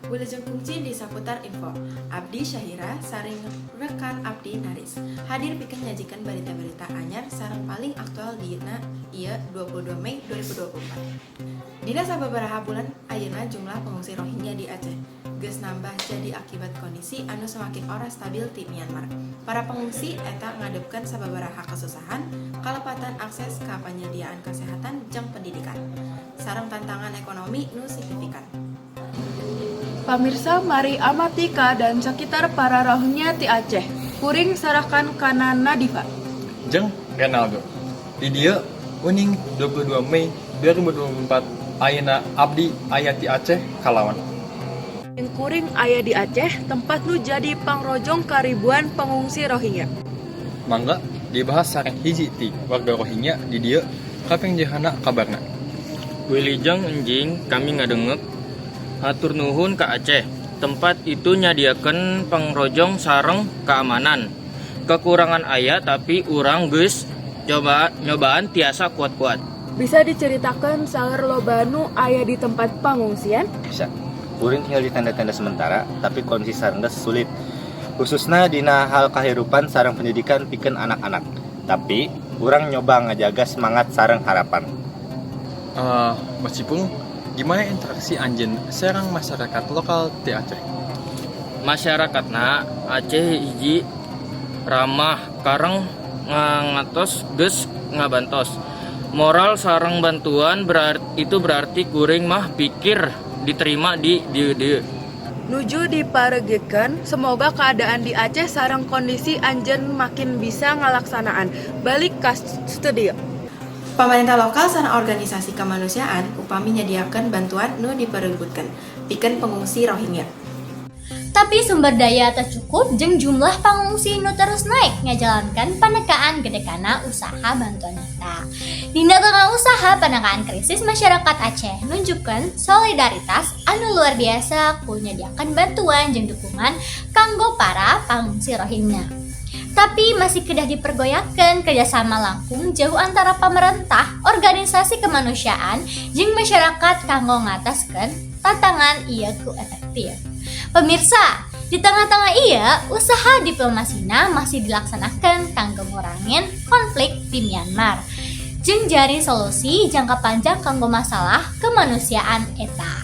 Wilujeng Kungci di Saputar Info. Abdi Syahira saring rekan Abdi Naris. Hadir pikeun nyajikan berita-berita anyar sareng paling aktual dina ieu 22 Mei 2024. Dina sababaraha bulan ayeuna jumlah pengungsi Rohingya di Aceh geus nambah jadi akibat kondisi anu semakin ora stabil di Myanmar. Para pengungsi eta ngadepkeun sababaraha kesusahan, kalepatan akses ka panyediaan kesehatan jeung pendidikan, sareng tantangan ekonomi nu signifikan. Pamirsa, mari amati keadaan sekitar para Rohingya ti Aceh. Kuring sarakan kana Nadifa. Jeung Renaldo. Di dieu uning 22 Mei 2024 ayeuna abdi aya ti Aceh kalawan. Yang kuring aya di Aceh, tempat nu jadi pangrojong karibuan pengungsi Rohingya. Mangga dibahas sareng hiji ti warga Rohingya di dieu kapengjahana kabarna. Wilujeng enjing kami ngadengek hatur nuhun ka Aceh. Tempat itu nyadiakeun pangrojong sareng keamanan. Kekurangan aya tapi urang geus nyobaan tiasa kuat-kuat. Bisa diceritakan saeur loba nu aya di tempat pengungsian? Bisa. Urin tinggal di tenda-tenda sementara, tapi kondisi sarendes sulit. Khususna dina hal kahirupan sareng pendidikan pikeun anak-anak. Tapi urang nyoba ngajaga semangat sareng harapan. Meskipun gimana interaksi anjeun sareng masyarakat lokal di Aceh? Masyarakatna Aceh hiji ramah kareng ngatos geus ngabantos. Moral sareng bantuan berarti kuring mah pikir diterima di Nuju diparegekeun, semoga keadaan di Aceh sareng kondisi anjeun makin bisa ngalaksanaan. Balik ka studio. Pemerintah lokal sareng organisasi kemanusiaan upami nyadiakeun bantuan nu diperebutkeun pikeun pengungsi Rohingya. Tapi sumber daya tak cukup jeung jumlah pangungsi nu terus naik ngajalankan panekaan gedekana usaha bantuan eta. Dina tengah usaha panekaan krisis masyarakat Aceh nunjukkeun solidaritas anu luar biasa ku nyadiakan bantuan jeung dukungan kanggo para pangungsi Rohingya. Tapi masih kedah dipergoyakeun kerjasama langkung jauh antara pemerintah, organisasi kemanusiaan, jeung masyarakat kanggo ngataskeun tantangan ieu ku efektif. Pemirsa, di tengah-tengah iya, usaha diplomasina masih dilaksanakan kanggo ngurangin konflik di Myanmar. Jeung jari solusi jangka panjang kanggo masalah kemanusiaan eta.